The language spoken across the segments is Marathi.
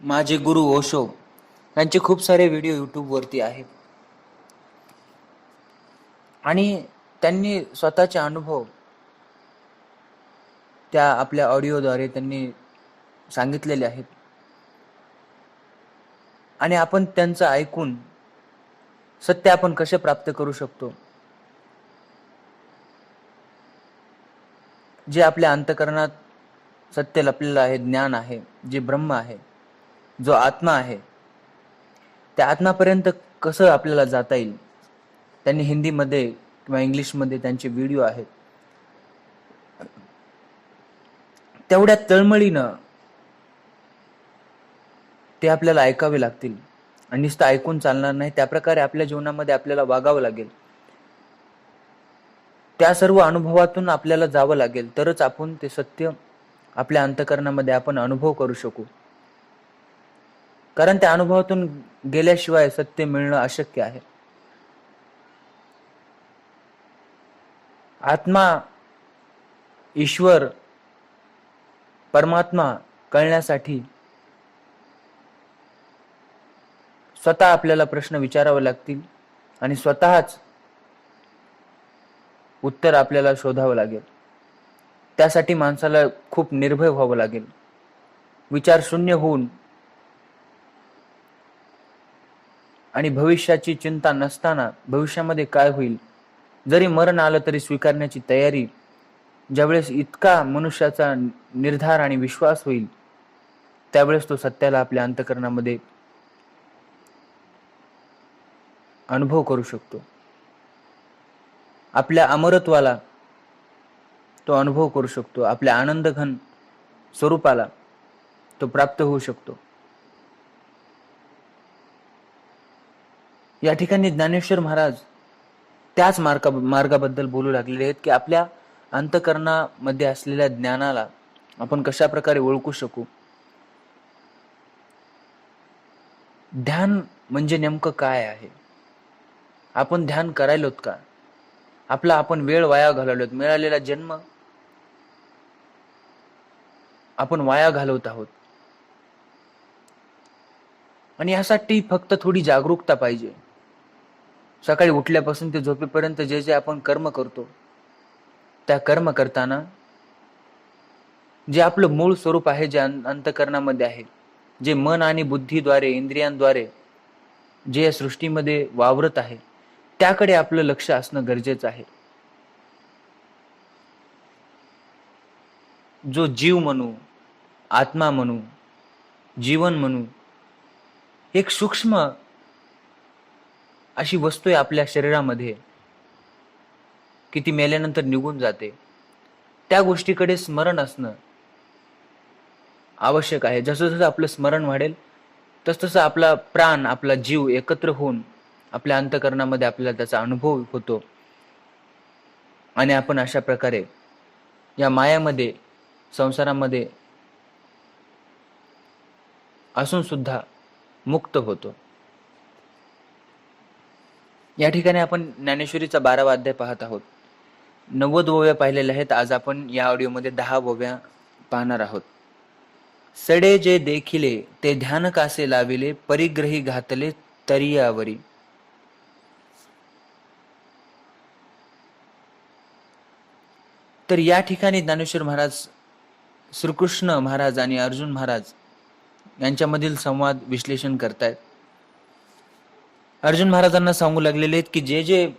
माझे गुरु ओशो यांचे खूप सारे व्हिडिओ यूट्यूबवरती आहेत आणि त्यांनी स्वतःचे अनुभव त्या आपल्या ऑडिओद्वारे त्यांनी सांगितलेले आहेत आणि आपण त्यांचं ऐकून सत्य आपण कसे प्राप्त करू शकतो, जे आपल्या अंतःकरणात सत्य लपलेलं आहे, ज्ञान आहे, जे ब्रह्म आहे, जो आत्मा आहे, त्या आत्मापर्यंत कसं आपल्याला जाता येईल. त्यांनी हिंदीमध्ये किंवा इंग्लिशमध्ये त्यांचे व्हिडिओ आहेत. तेवढ्या तळमळीनं ते आपल्याला ऐकावे लागतील आणि नुसतं ऐकून चालणार नाही. त्याप्रकारे आपल्या जीवनामध्ये आपल्याला वागावं लागेल. त्या सर्व अनुभवातून आपल्याला जावं लागेल, तरच आपण ते सत्य आपल्या अंतःकरणामध्ये आपण अनुभव करू शकू. कारण त्या अनुभवातून गेल्याशिवाय सत्य मिळणं अशक्य आहे. आत्मा, ईश्वर, परमात्मा कळण्यासाठी स्वतः आपल्याला प्रश्न विचारावे लागतील आणि स्वतःच उत्तर आपल्याला शोधावं लागेल. त्यासाठी माणसाला खूप निर्भय व्हावं लागेल. विचार शून्य होऊन आणि भविष्याची चिंता नसताना भविष्यामध्ये काय होईल, जरी मरण आलं तरी स्वीकारण्याची तयारी, ज्यावेळेस इतका मनुष्याचा निर्धार आणि विश्वास होईल, त्यावेळेस तो सत्याला आपल्या अंतःकरणामध्ये अनुभव करू शकतो. आपल्या अमरत्वाला तो अनुभव करू शकतो. आपल्या आनंदघन स्वरूपाला तो प्राप्त होऊ शकतो. या ठिकाणी ज्ञानेश्वर महाराज त्याच मार्गाबद्दल बोलू लागलेले आहेत की आपल्या अंतःकरणामध्ये असलेल्या ज्ञानाला आपण कशा प्रकारे ओळखू शकू. ध्यान म्हणजे नेमकं काय आहे, आपण ध्यान करायलोत का, आपण वेळ वाया घालवलोत, मिळालेला जन्म आपण वाया घालवत आहोत. आणि यासाठी फक्त थोडी जागरूकता पाहिजे. सकाळी उठल्यापासून ते झोपेपर्यंत जे जे आपण कर्म करतो, त्या कर्म करताना जे आपलं मूळ स्वरूप आहे, जे अंतःकरणामध्ये आहे, जे मन आणि बुद्धीद्वारे, इंद्रियांद्वारे जे या सृष्टीमध्ये वावरत आहे, त्याकडे आपलं लक्ष असणं गरजेचं आहे. जो जीव म्हणू, आत्मा म्हणू, जीवन म्हणू, एक सूक्ष्म अशी वस्तू आहे आपल्या शरीरामध्ये की ती मेल्यानंतर निघून जाते. त्या गोष्टीकडे स्मरण असणं आवश्यक आहे. जसं जसं आपलं स्मरण वाढेल तसतसं आपला प्राण, आपला जीव एकत्र होऊन आपल्या अंतःकरणामध्ये आपल्याला त्याचा अनुभव होतो आणि आपण अशा प्रकारे या मायामध्ये, संसारामध्ये असून सुद्धा मुक्त होतो. या ठिकाणी आपण ज्ञानेश्वरीचा 12वा अध्याय पाहत आहोत. 90 ओव्या पाहिलेल्या आहेत. आज आपण या ऑडिओमध्ये 10 ओव्या पाहणार आहोत. सडे जे देखिले ते ध्यान कासे लाविले, परिग्रही घातले तरियावरी. तर या ठिकाणी ज्ञानेश्वर महाराज श्रीकृष्ण महाराज आणि अर्जुन महाराज यांच्यामधील संवाद विश्लेषण करतायत. अर्जुन महाराजांना सांगू लागलेले आहेत की जे जे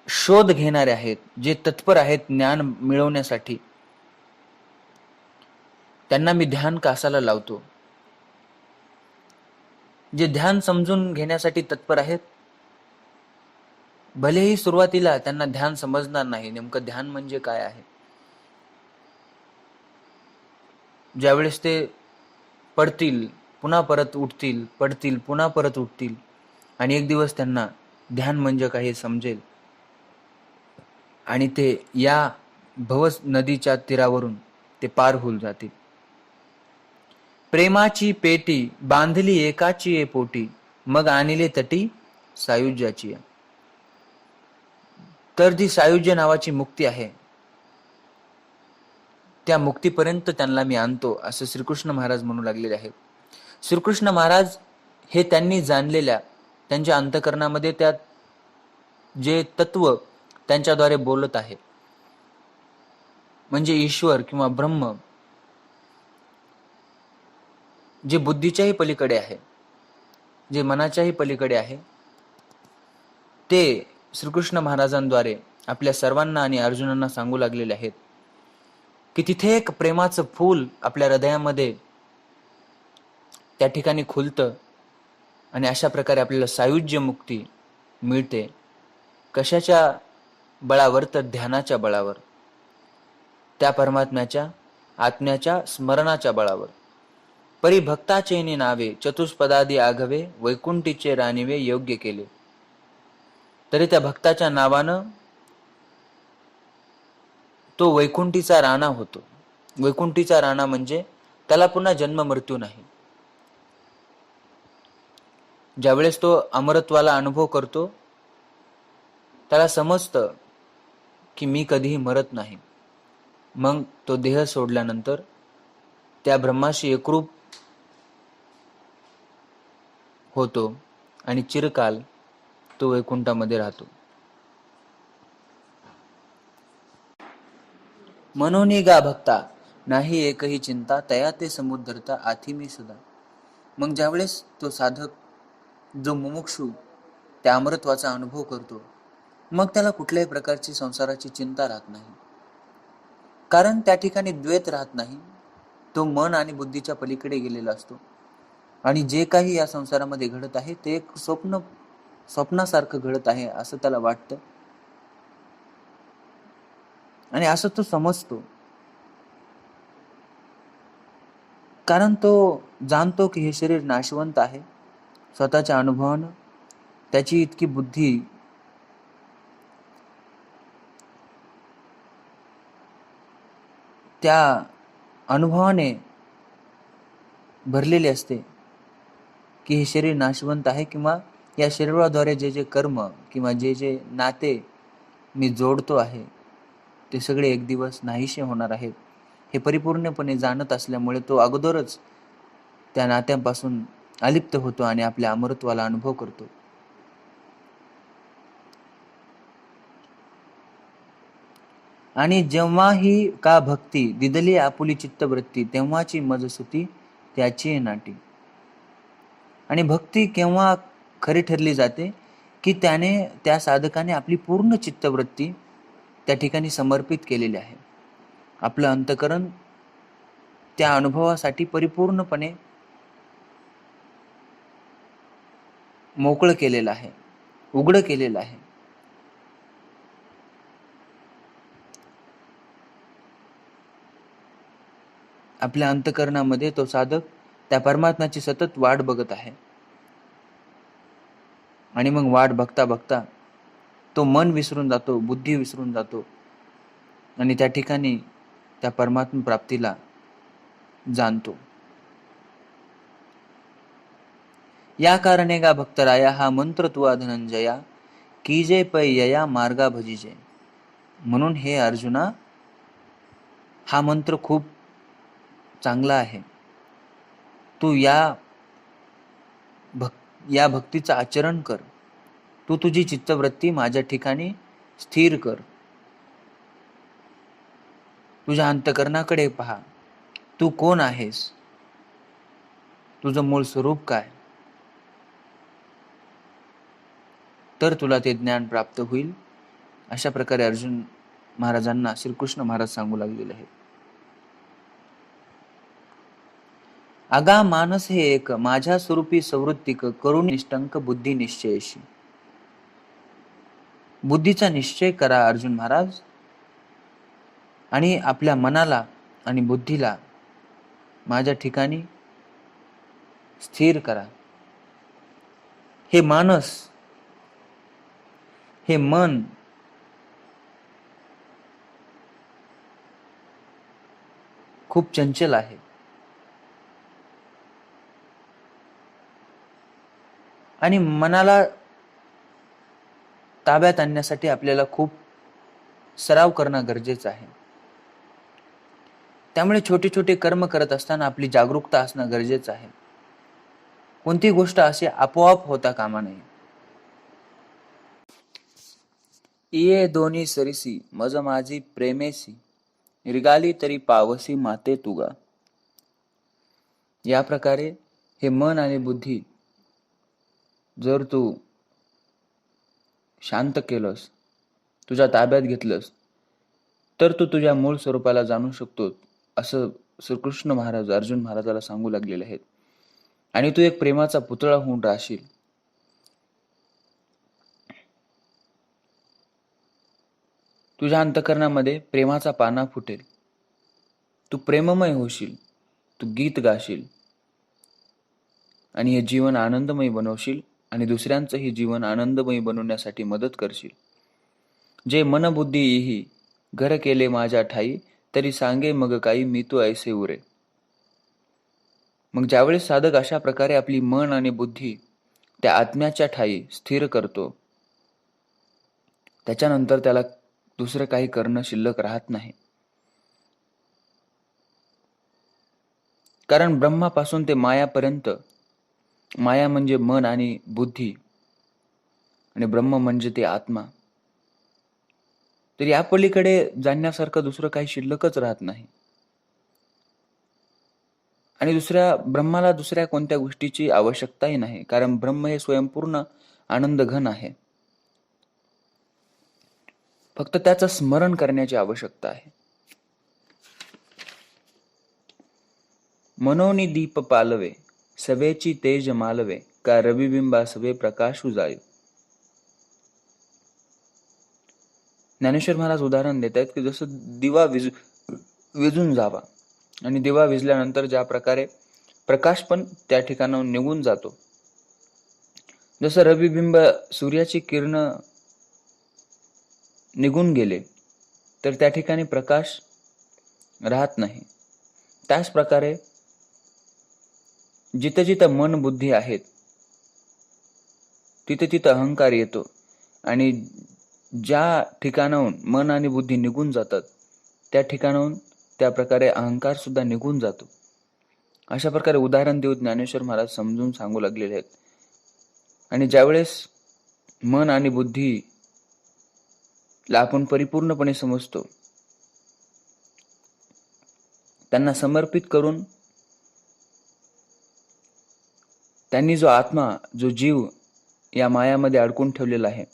शोध घेणारे आहेत, जे तत्पर आहेत ज्ञान मिळवण्यासाठी, त्यांना मी ध्यान कासाला लावतो. जे ध्यान समजून घेण्यासाठी तत्पर आहेत, भलेही सुरुवातीला त्यांना ध्यान समजणार नाही, नेमकं ध्यान म्हणजे काय आहे. ज्यावेळेस ते पडतील, पुन्हा परत उठतील, पडतील, पुन्हा परत उठतील आणि एक दिवस त्यांना ध्यान म्हणजे काय हे समजेल आणि ते या भव नदीच्या तीरावरून ते पार होऊन जातील. प्रेमाची पेटी बांधली एकाची ए पोटी, मग आणले तटी सायुज्याची. तर जी सायुज्य नावाची मुक्ती आहे, त्या मुक्तीपर्यंत त्यांना मी आणतो, असं श्रीकृष्ण महाराज म्हणू लागलेले आहेत. श्रीकृष्ण महाराज हे त्यांनी जाणलेल्या त्यांच्या अंतःकरणामध्ये त्या जे तत्व त्यांच्याद्वारे बोलत आहे, म्हणजे ईश्वर किंवा ब्रह्म, जे बुद्धीच्याही पलीकडे आहे, जे मनाच्याही पलीकडे आहे, ते श्रीकृष्ण महाराजांद्वारे आपल्या सर्वांना आणि अर्जुनांना सांगू लागलेले आहेत की तिथे एक प्रेमाचं फूल आपल्या हृदयामध्ये त्या ठिकाणी खुलतं आणि अशा प्रकारे आपल्याला सायुज्य मुक्ती मिळते. कशाच्या बळावर? तर ध्यानाच्या बळावर, त्या परमात्म्याच्या आत्म्याच्या स्मरणाच्या बळावर. परी भक्ताचेनी नावे चतुष्पदादी आघवे वैकुंठीचे राणीवे योग्य केले. तरी त्या भक्ताच्या नावानं तो वैकुंठीचा राणा होतो. वैकुंठीचा राणा म्हणजे त्याला पुन्हा जन्म मृत्यू नाही. ज्यावेळेस तो अमरत्वाला अनुभव करतो त्याला समजतं की मी कधीही मरत नाही. मग तो देह सोडल्यानंतर त्या ब्रह्माशी एकरूप होतो आणि चिरकाल तो वैकुंठामध्ये राहतो. म्हणून गा भक्ता नाही एकही चिंता तया ते समुद्रता आथी मी सुद्धा. मग ज्यावेळेस तो साधक जो मुमुक्षू त्या अमरत्वाचा अनुभव करतो, मग त्याला कुठल्याही प्रकारची संसाराची चिंता राहत नाही, कारण त्या ठिकाणी द्वैत राहत नाही. तो मन आणि बुद्धीच्या पलीकडे गेलेला असतो आणि जे काही या संसारामध्ये घडत आहे ते एक स्वप्नासारखं घडत आहे असं त्याला वाटतं आणि असं तो समजतो, कारण तो जाणतो की हे शरीर नाशवंत आहे. स्वतःच्या अनुभवानं त्याची इतकी बुद्धी त्या अनुभवाने भरलेली असते की हे शरीर नाशवंत आहे, किंवा या शरीराद्वारे जे जे कर्म किंवा जे जे नाते मी जोडतो आहे ते सगळे एक दिवस नाहीसे होणार आहेत. हे परिपूर्णपणे जाणत असल्यामुळे तो अगोदरच त्या नात्यांपासून अलिप्त होतो आणि आपल्या अमरत्वाला अनुभव करतो. आणि जेव्हाही का भक्ती दिदली आपुली चित्तवृत्ती तेव्हाची मजसुती त्याची नाटी. आणि भक्ती केव्हा खरी ठरली जाते की त्या साधकाने आपली पूर्ण चित्तवृत्ती त्या ठिकाणी समर्पित केलेली आहे. आपलं अंतकरण त्या अनुभवासाठी परिपूर्णपणे मोकळं केलेलं आहे, उघडं केलेलं आहे. आपल्या अंतकरणामध्ये तो साधक त्या परमात्म्याची सतत वाट बघत आहे आणि मग वाट बघता बघता तो मन विसरून जातो, बुद्धी विसरून जातो आणि त्या ठिकाणी त्या परमात्मा प्राप्तीला जाणतो. या कारणे गा भक्तराया हा मंत्र तुआ धनंजया कीजे पै यया मार्गा भजिजे. म्हणून हे अर्जुना, हा मंत्र खूप चांगला आहे. तू या भक्तीचं आचरण कर. तू तुझी चित्तवृत्ती माझ्या ठिकाणी स्थिर कर. तुझ्या अंतकरणाकडे पहा. तू कोण आहेस? तुझं मूळ स्वरूप काय? तर तुला ते ज्ञान प्राप्त होईल. अशा प्रकारे अर्जुन महाराजांना श्रीकृष्ण महाराज सांगू लागलेले आहेत. आगा मानस हे एक माझ्या स्वरूपी संवृत्तिक करुण निष्टंक बुद्धी निश्चयशी. बुद्धीचा निश्चय करा अर्जुन महाराज आणि आपल्या मनाला आणि बुद्धीला माझ्या ठिकाणी स्थिर करा. हे मानस, हे मन खूप चंचल आहे आणि मनाला ताब्यात आणण्यासाठी आपल्याला खूप सराव करणं गरजेचं आहे. त्यामुळे छोटे छोटे कर्म करत असताना आपली जागरूकता असणं गरजेचं आहे. कोणतीही गोष्ट अशी आपोआप होता कामा नये. इये दोन्ही सरिसी मज माझी प्रेमेसी, रिगाली तरी पावसी माते तुगा. या प्रकारे हे मन आणि बुद्धी जर तू शांत केलंस, तुझ्या ताब्यात घेतलंस, तर तू तुझ्या मूळ स्वरूपाला जाणू शकतो, असं श्रीकृष्ण महाराज अर्जुन महाराजाला सांगू लागलेले आहेत. आणि तू एक प्रेमाचा पुतळा होऊन राहशील. तुझ्या अंतःकरणामध्ये प्रेमाचा पाना फुटेल. तू प्रेममय होशील, तू गीत गाशील आणि हे जीवन आनंदमय बनवशील आणि दुसऱ्यांचंही जीवन आनंदमय बनवण्यासाठी मदत करशील. जे मनबुद्धी येही घर केले माझ्या ठाई, तरी सांगे मग काही मी तू ऐसे उरे. मग ज्यावेळेस साधक अशा प्रकारे आपली मन आणि बुद्धी त्या आत्म्याच्या ठाई स्थिर करतो, त्याच्यानंतर त्याला दुसरं काही करणं शिल्लक राहत नाही. कारण ब्रह्मापासून ते मायापर्यंत, माया म्हणजे मन आणि बुद्धी आणि ब्रह्म म्हणजे ते आत्मा, तर या पलीकडे जाणण्यासारखं दुसरं काही शिल्लकच राहत नाही. आणि ब्रह्माला दुसऱ्या कोणत्या गोष्टीची आवश्यकताही नाही, कारण ब्रह्म हे स्वयंपूर्ण आनंद घन आहे. फक्त त्याचं स्मरण करण्याची आवश्यकता आहे. मनोनी दीप पालवे, सवेची तेज मालवे, का रविबिंबा सवे प्रकाशू जायो. ज्ञानेश्वर महाराज उदाहरण देत आहेत की जसं दिवा विजून जावा आणि दिवा विजल्यानंतर ज्या प्रकारे प्रकाश पण त्या ठिकाणाहून निघून जातो, जसं रविबिंब सूर्याची किरण निघून गेले तर त्या ठिकाणी प्रकाश राहत नाही, त्याच प्रकारे जिथं जिथं मन बुद्धी आहेत तिथे तिथं अहंकार येतो आणि ज्या ठिकाणाहून मन आणि बुद्धी निघून जातात त्या ठिकाणाहून त्या प्रकारे अहंकार सुद्धा निघून जातो. अशा प्रकारे उदाहरण देऊन ज्ञानेश्वर महाराज समजून सांगू लागलेले आहेत. आणि ज्यावेळेस मन आणि बुद्धीला आपण परिपूर्णपणे समजतो, त्यांना समर्पित करून त्यांनी जो आत्मा, जो जीव या मायामध्ये अडकून ठेवलेला आहे,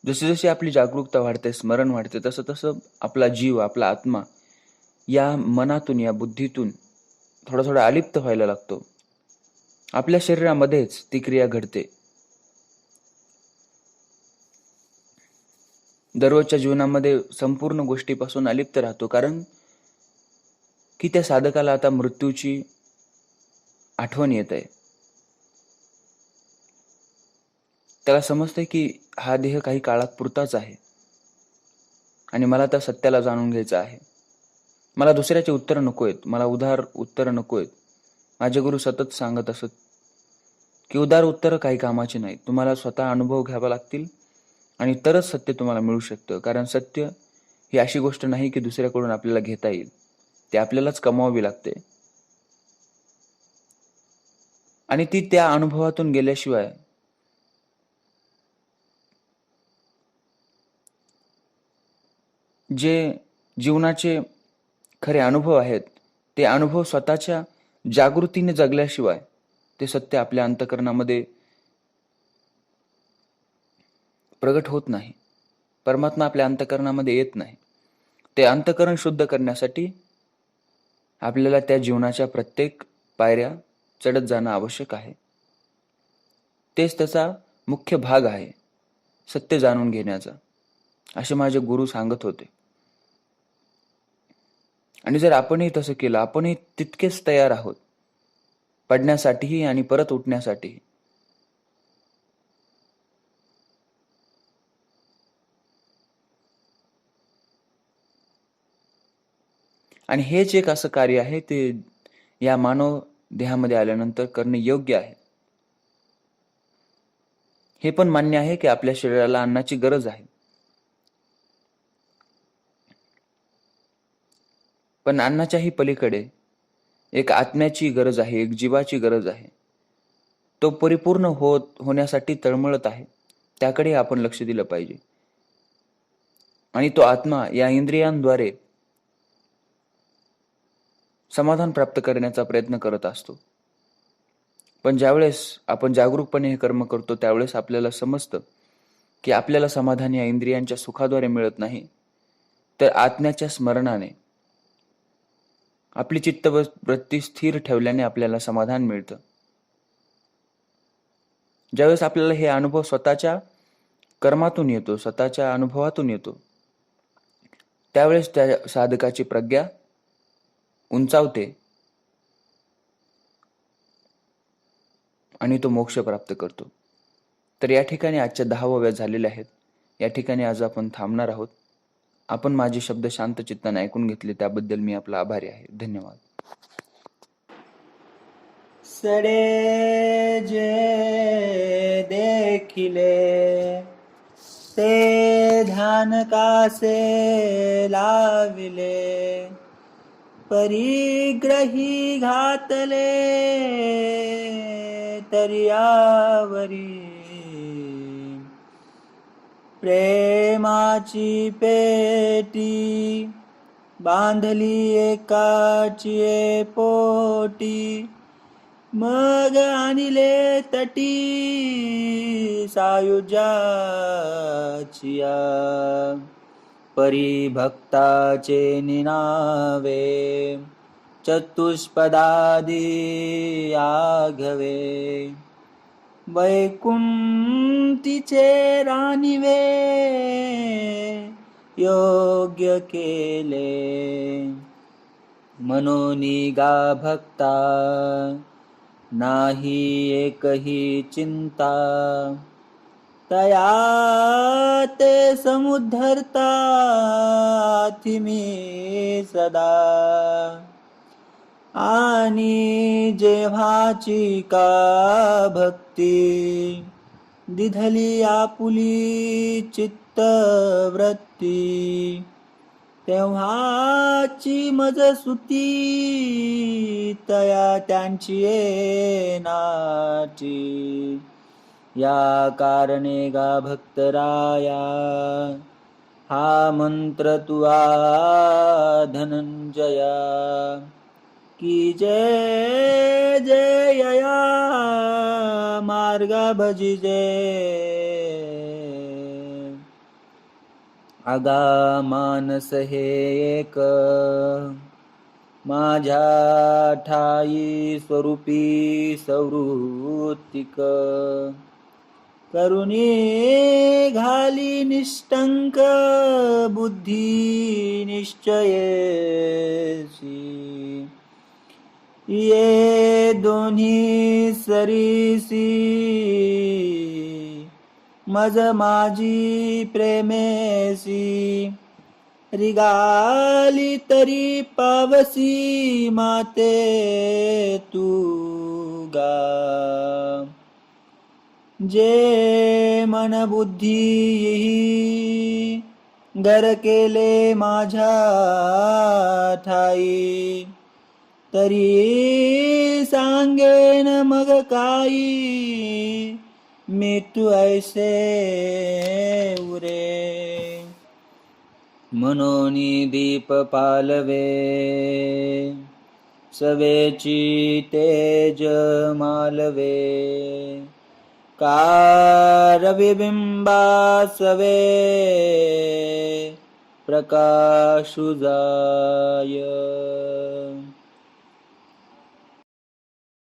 जशी जशी आपली जागरूकता वाढते, स्मरण वाढते, तसं तसं आपला जीव, आपला आत्मा या मनातून, या बुद्धीतून थोडा थोडा अलिप्त व्हायला लागतो. आपल्या शरीरामध्येच ती क्रिया घडते. दररोजच्या जीवनामध्ये संपूर्ण गोष्टीपासून अलिप्त राहतो, कारण की त्या साधकाला आता मृत्यूची आठवण येत आहे. त्याला समजतंय की हा देह काही काळात पुरताच आहे आणि मला त्या सत्याला जाणून घ्यायचं आहे. मला दुसऱ्याचे उत्तर नकोयत, मला उदार उत्तर नकोयत. माझे गुरु सतत सांगत असत की उदार उत्तर काही कामाची नाही, तुम्हाला स्वतः अनुभव घ्यावा लागतील आणि तरच सत्य तुम्हाला मिळू शकतं. कारण सत्य ही अशी गोष्ट नाही की दुसऱ्याकडून आपल्याला घेता येईल, ते आपल्यालाच कमवावी लागते. आणि ती त्या अनुभवातून गेल्याशिवाय जे जीवनाचे खरे अनुभव आहेत, ते अनुभव स्वतःच्या जागृतीने जगल्याशिवाय ते सत्य आपल्या अंतःकरणामध्ये प्रगट होत नाही. परमात्मा आपल्या अंतःकरणामध्ये येत नाही. ते अंतःकरण शुद्ध करण्यासाठी आपल्याला त्या जीवनाच्या प्रत्येक पायऱ्या चढत जाणं आवश्यक आहे. तेच त्याचा मुख्य भाग आहे, सत्य जाणून घेण्याचा, असे माझे गुरु सांगत होते. आणि जर आपणही तसं केलं, आपणही तितकेच तयार आहोत पडण्यासाठीही आणि परत उठण्यासाठीही. आणि हेच एक असं कार्य आहे ते या मानव देहामध्ये आल्यानंतर करणे योग्य आहे. हे पण मान्य आहे की आपल्या शरीराला अन्नाची गरज आहे. पण अन्नाच्याही पलीकडे एक आत्म्याची गरज आहे, एक जीवाची गरज आहे. तो परिपूर्ण होण्यासाठी तळमळत आहे. त्याकडे आपण लक्ष दिलं पाहिजे. आणि तो आत्मा या इंद्रियांद्वारे समाधान प्राप्त करण्याचा प्रयत्न करत असतो. पण ज्यावेळेस आपण जागरूकपणे हे कर्म करतो त्यावेळेस आपल्याला समजतं की आपल्याला समाधान या इंद्रियांच्या सुखाद्वारे मिळत नाही, तर आत्म्याच्या स्मरणाने आपली चित्तवृत्ती स्थिर ठेवल्याने आपल्याला समाधान मिळतं. ज्यावेळेस आपल्याला हे अनुभव स्वतःच्या कर्मातून येतो, स्वतःच्या अनुभवातून येतो, त्यावेळेस त्या साधकाची प्रज्ञा उंचावते आणि तो मोक्ष प्राप्त करतो. तर या ठिकाणी आजच्या 10 ओव्या झालेल्या आहेत. या ठिकाणी आज आपण थांबणार आहोत. आपण माझे शब्द शांत चित्ताने ऐकून घेतले त्याबद्दल मी आपला आभारी आहे. धन्यवाद. सडे जे देखिले ते ध्यान कासे लाविले, परिग्रही घातले तरियावरी, प्रेमाची पेटी बांधली एकाची पोटी, मग आणिले तटी सायुज्याचिया, परिभक्ताचे निनावे चतुष्पदादी आघवे, वैकुंठीचे रानिवे योग्य केले, मनोनिगा भक्ता नाही एकही चिंता, तया ते समुद्धरता मी सदा, आणि जेव्हाची का भक्ती दिधली आपुली चित्तवृत्ती, तेव्हाची मज सुती तया त्यांची नाची, या कारणे गा भक्तराया हा मंत्र तुआ धनंजया, की जय जया मार्गा भजिजे, आगा मानस हे एक माझ्या ठाई स्वरूपी सवृत्तिक, करुणी घाली निष्टंक बुद्धी निश्चयेसी, ये दोन्ही सरीसी मज माझी प्रेमेसी, रिगाली तरी पावसी माते तू गा, जे मन बुद्धी घर केले माझ्या ठाई, तरी सांगेन मग काही मी तू ऐसे उरे, मनोनी दीप पालवे सवेची तेज मालवे, कारविबिंबा सवे प्रकाशुजाय.